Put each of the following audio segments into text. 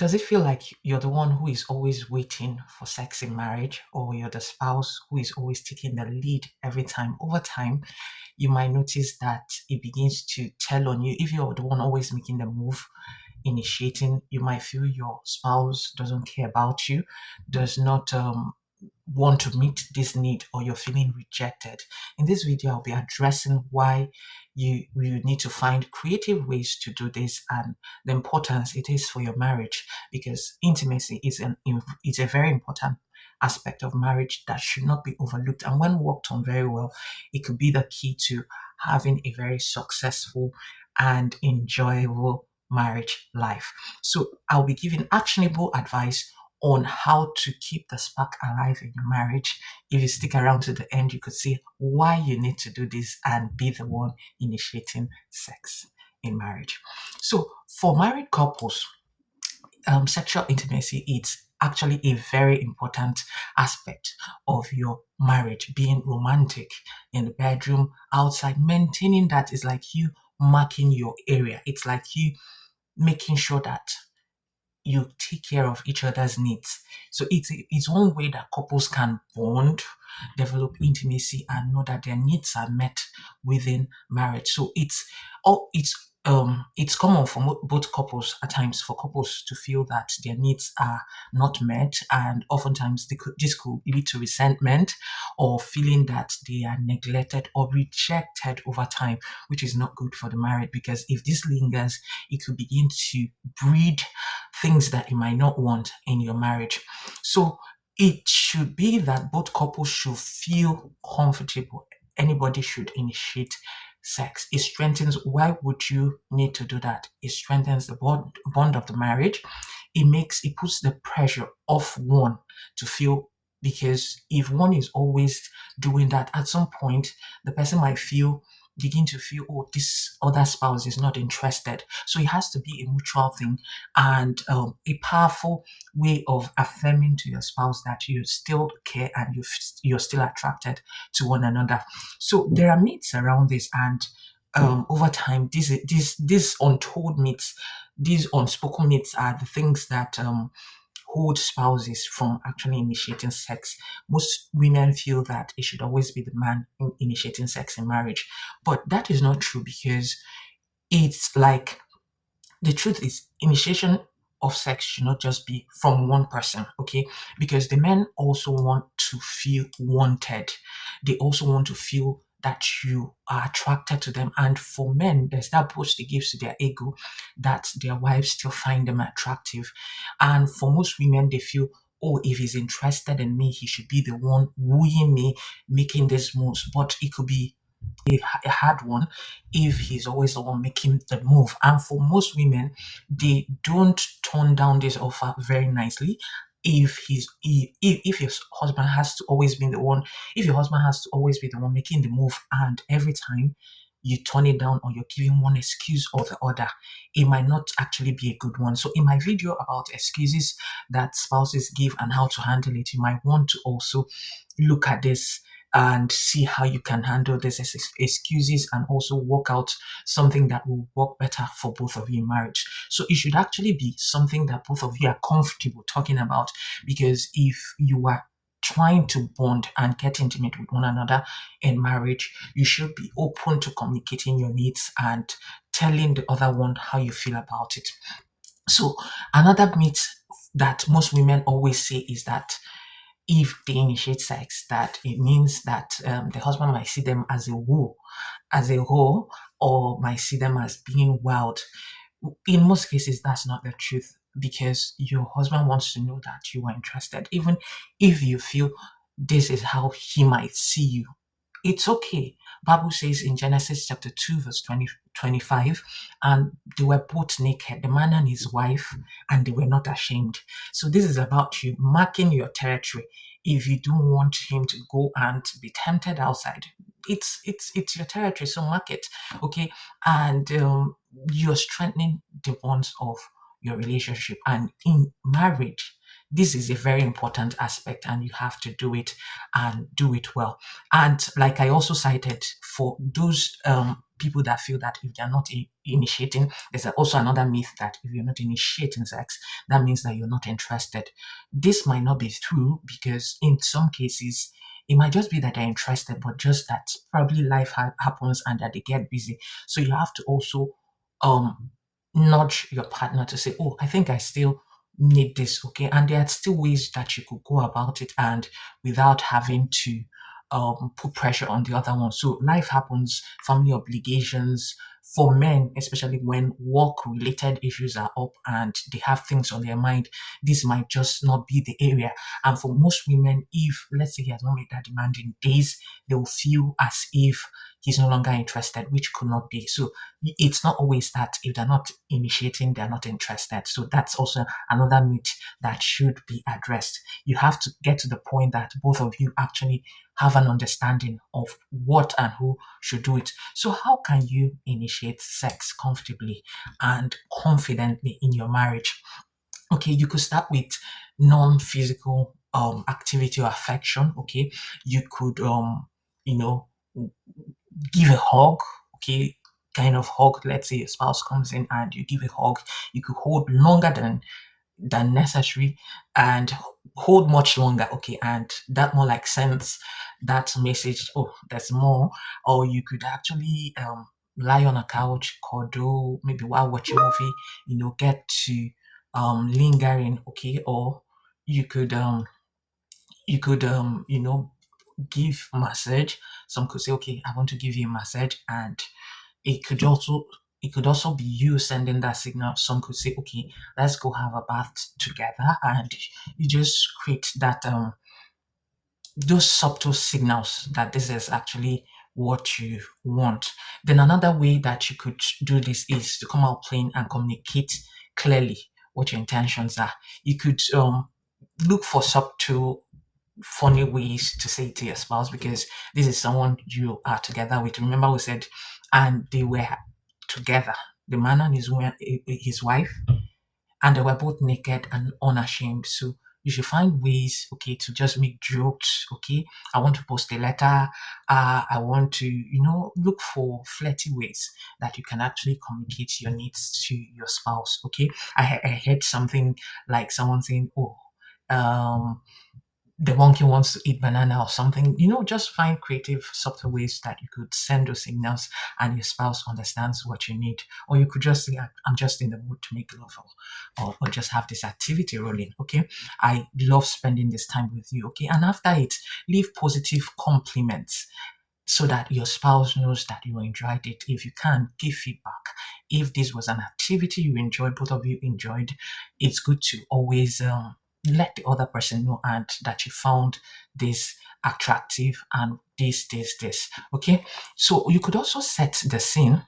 Does it feel like you're the one who is always waiting for sex in marriage, or you're the spouse who is always taking the lead every time? Over time, you might notice that it begins to tell on you. If you're the one always making the move, initiating, you might feel your spouse doesn't care about you, does not want to meet this need, or you're feeling rejected. In this video, I'll be addressing why you need to find creative ways to do this and the importance it is for your marriage, because intimacy is a very important aspect of marriage that should not be overlooked. And when worked on very well, it could be the key to having a very successful and enjoyable marriage life. So I'll be giving actionable advice on how to keep the spark alive in your marriage. If you stick around to the end, you could see why you need to do this and be the one initiating sex in marriage. So, for married couples, sexual intimacy is actually a very important aspect of your marriage. Being romantic in the bedroom, outside, maintaining that is like you marking your area. It's like you making sure that you take care of each other's needs. So it's one way that couples can bond, develop intimacy, and know that their needs are met within marriage. So it's common for both couples at times, for couples to feel that their needs are not met, and oftentimes this could lead to resentment or feeling that they are neglected or rejected over time, which is not good for the marriage, because if this lingers, it could begin to breed things that you might not want in your marriage. So it should be that both couples should feel comfortable. Anybody should initiate sex. It strengthens. Why would you need to do that? It strengthens the bond of the marriage. It puts the pressure off one to feel, because if one is always doing that, at some point the person might begin to feel, oh, this other spouse is not interested. So it has to be a mutual thing, and a powerful way of affirming to your spouse that you still care and you're still attracted to one another. So there are myths around this, and over time, these untold myths, these unspoken myths, are the things that hold spouses from actually initiating sex. Most women feel that it should always be the man initiating sex in marriage, but that is not true, because it's like, the truth is, initiation of sex should not just be from one person, okay? Because the men also want to feel wanted. They also want to feel that you are attracted to them. And for men, there's that boost it gives to their ego, that their wives still find them attractive. And for most women, they feel, oh, if he's interested in me, he should be the one wooing me, making these moves. But it could be a hard one if he's always the one making the move. And for most women, they don't turn down this offer very nicely. If your husband has to always be the one, if your husband has to always be the one making the move, and every time you turn it down, or you're giving one excuse or the other, it might not actually be a good one. So in my video about excuses that spouses give and how to handle it, you might want to also look at this and see how you can handle these excuses, and also work out something that will work better for both of you in marriage. So it should actually be something that both of you are comfortable talking about, because if you are trying to bond and get intimate with one another in marriage, you should be open to communicating your needs and telling the other one how you feel about it. So another myth that most women always say is that if they initiate sex, that it means that the husband might see them as a whore, or might see them as being wild. In most cases, that's not the truth, because your husband wants to know that you are interested, even if you feel this is how he might see you. It's okay. Bible says in Genesis chapter 2 verse 25, and they were both naked, the man and his wife, and they were not ashamed. So this is about you marking your territory. If you don't want him to go and be tempted outside, it's your territory, so mark it, okay? And you're strengthening the bonds of your relationship. And in marriage, this is a very important aspect, and you have to do it, and do it well. And like I also cited, for those people that feel that if they're not initiating, there's also another myth that if you're not initiating sex, that means that you're not interested. This might not be true because in some cases, it might just be that they're interested, but just that probably life happens and that they get busy. So you have to also um, nudge your partner to say, "Oh, I think I still need this." Okay, and there are still ways that you could go about it, and without having to put pressure on the other one. So life happens, family obligations. For men, especially when work-related issues are up and they have things on their mind, this might just not be the area. And for most women, if let's say he has not made that demand in days, they will feel as if he's no longer interested, which could not be. So it's not always that if they're not initiating, they're not interested. So that's also another myth that should be addressed. You have to get to the point that both of you actually have an understanding of what and who should do it. So how can you initiate sex comfortably and confidently in your marriage? Okay, you could start with non-physical activity or affection. Okay, you could you know give a hug. Okay, kind of hug. Let's say a spouse comes in and you give a hug. You could hold longer than necessary and hold much longer. Okay, and that more like sends that message, oh, there's more. Or you could actually lie on a couch, cuddle, maybe while watching a movie, get to lingering. Okay, or you could give massage. Some could say, okay, I want to give you a massage, and it could also it could also be you sending that signal. Some could say, okay, let's go have a bath together, and you just create that those subtle signals that this is actually what you want. Then another way that you could do this is to come out plain and communicate clearly what your intentions are. You could look for subtle funny ways to say it to your spouse, because this is someone you are together with. Remember, we said, and they were together, the man and his wife, and they were both naked and unashamed. So you should find ways, okay, to just make jokes. Okay, I want to post a letter. I want to, look for flirty ways that you can actually communicate your needs to your spouse. Okay, I heard something like someone saying, "Oh, um, the monkey wants to eat banana," or something. Just find creative, subtle ways that you could send those signals and your spouse understands what you need. Or you could just say, I'm just in the mood to make love, or just have this activity rolling. Okay, I love spending this time with you. Okay, and after it, leave positive compliments so that your spouse knows that you enjoyed it. If you can, give feedback. If this was an activity you enjoyed, both of you enjoyed, it's good to always let the other person know and that you found this attractive and this. Okay, so you could also set the scene.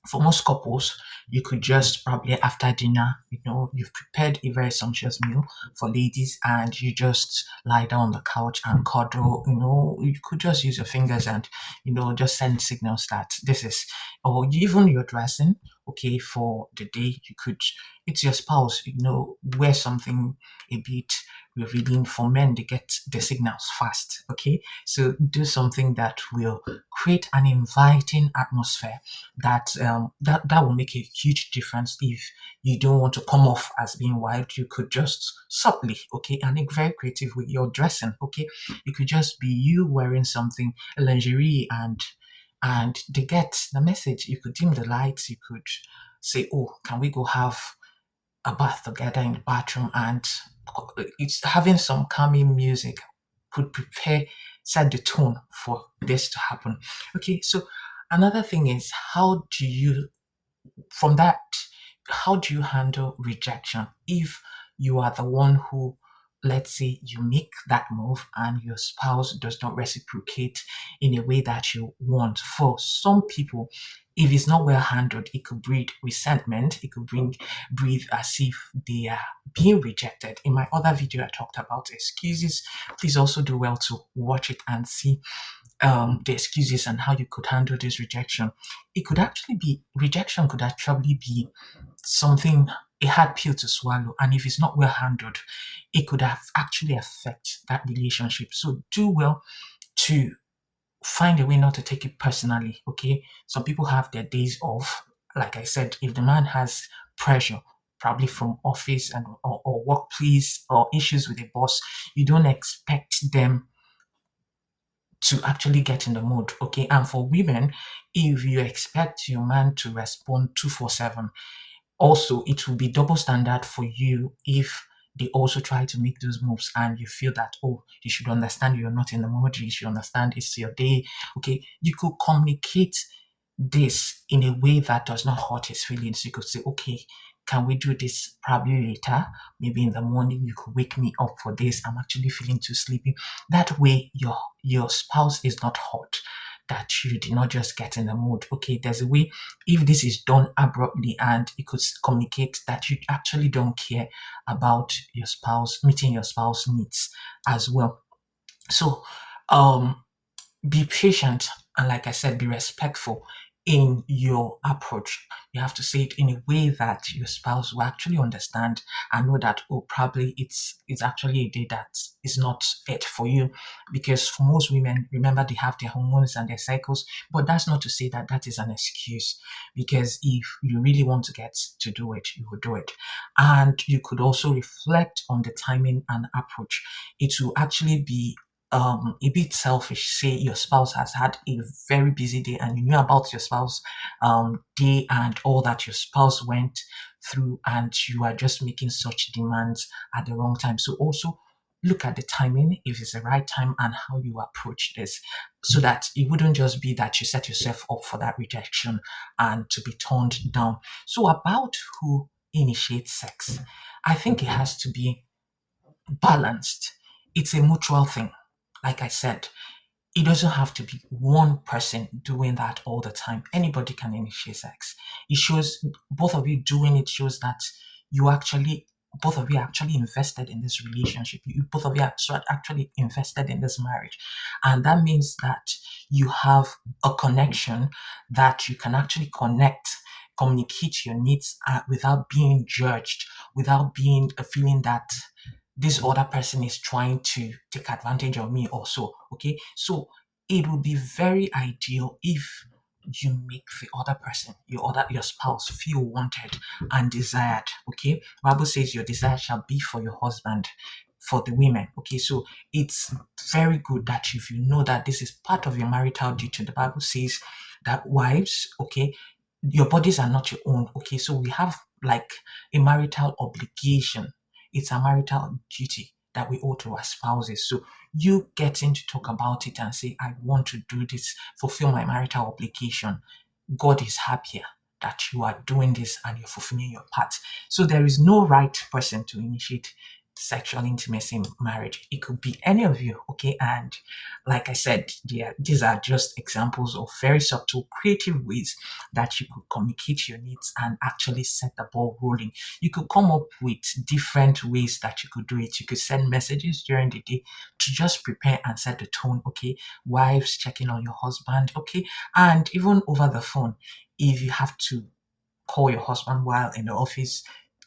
For most couples, you could just probably after dinner, you've prepared a very sumptuous meal for ladies, and you just lie down on the couch and cuddle. You could just use your fingers and, just send signals that this is, or even you're dressing, okay, for the day. You could, it's your spouse, wear something a bit revealing. For men, they get the signals fast, okay? So do something that will create an inviting atmosphere that will make a huge difference. If you don't want to come off as being wild, you could just subtly, okay, and a very creative with your dressing, okay. It could just be you wearing something, lingerie, and they get the message. You could dim the lights. You could say, "Oh, can we go have a bath together in the bathroom?" And it's having some calming music could set the tone for this to happen. Okay, so another thing is, from that, how do you handle rejection if you are the one who, let's say, you make that move and your spouse does not reciprocate in a way that you want? For some people, if it's not well handled, it could breed resentment. It could breathe as if they are being rejected. In my other video, I talked about excuses. Please also do well to watch it and see the excuses and how you could handle this rejection. Rejection could actually be something, a hard pill to swallow, and if it's not well handled, it could have actually affect that relationship. So do well to find a way not to take it personally. Okay, some people have their days off. Like I said, if the man has pressure, probably from office and or workplace or issues with the boss, you don't expect them to actually get in the mood. Okay, and for women, if you expect your man to respond 247, also it will be double standard for you if they also try to make those moves and you feel that, oh, you should understand you're not in the mood, you should understand it's your day. Okay, you could communicate this in a way that does not hurt his feelings. You could say, okay, can we do this probably later? Maybe in the morning you could wake me up for this. I'm actually feeling too sleepy. That way your spouse is not hurt that you did not just get in the mood. Okay, there's a way if this is done abruptly and it could communicate that you actually don't care about your spouse, meeting your spouse needs as well. So um be patient and, like I said, be respectful in your approach. You have to say it in a way that your spouse will actually understand and know that, oh, probably it's actually a day that is not fit for you. Because for most women, remember, they have their hormones and their cycles, but that's not to say that that is an excuse. Because if you really want to get to do it, you will do it. And you could also reflect on the timing and approach. It will actually be a bit selfish. Say your spouse has had a very busy day and you knew about your spouse day and all that your spouse went through, and you are just making such demands at the wrong time. So also look at the timing, if it's the right time, and how you approach this, so that it wouldn't just be that you set yourself up for that rejection and to be turned down. So about who initiates sex, I think it has to be balanced. It's a mutual thing. Like I said, it doesn't have to be one person doing that all the time. Anybody can initiate sex. It shows both of you doing it shows that you actually both of you are actually invested in this relationship. You both of you are actually invested in this marriage. And that means that you have a connection that you can actually connect, communicate your needs without being judged, without being a feeling that this other person is trying to take advantage of me also. Okay, so it would be very ideal if you make the other person, your spouse, feel wanted and desired. Okay, Bible says your desire shall be for your husband, for the women. Okay, so it's very good that if you know that this is part of your marital duty. The Bible says that wives, okay, your bodies are not your own. Okay, so we have like a marital obligation. It's a marital duty that we owe to our spouses. So you getting to talk about it and say, I want to do this, fulfill my marital obligation. God is happier that you are doing this and you're fulfilling your part. So there is no right person to initiate sexual intimacy in marriage. It could be any of you, okay? And like I said, these are just examples of very subtle, creative ways that you could communicate your needs and actually set the ball rolling. You could come up with different ways that you could do it. You could send messages during the day to just prepare and set the tone, okay? Wives checking on your husband, okay? And even over the phone, if you have to call your husband while in the office,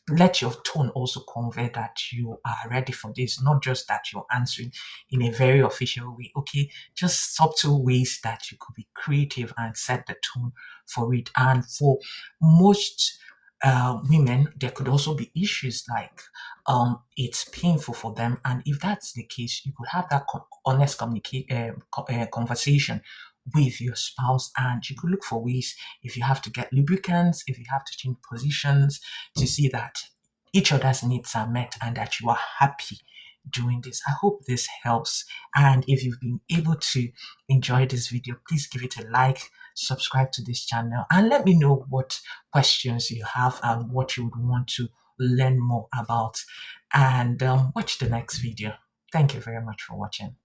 let your tone also convey that you are ready for this, not just that you're answering in a very official way. Okay, just subtle ways that you could be creative and set the tone for it. And for most women, there could also be issues like it's painful for them, and if that's the case, you could have that honest conversation with your spouse, and you could look for ways, if you have to get lubricants, if you have to change positions, to see that each other's needs are met and that you are happy doing this. I hope this helps. And if you've been able to enjoy this video, please give it a like, subscribe to this channel, and let me know what questions you have and what you would want to learn more about. And watch the next video. Thank you very much for watching.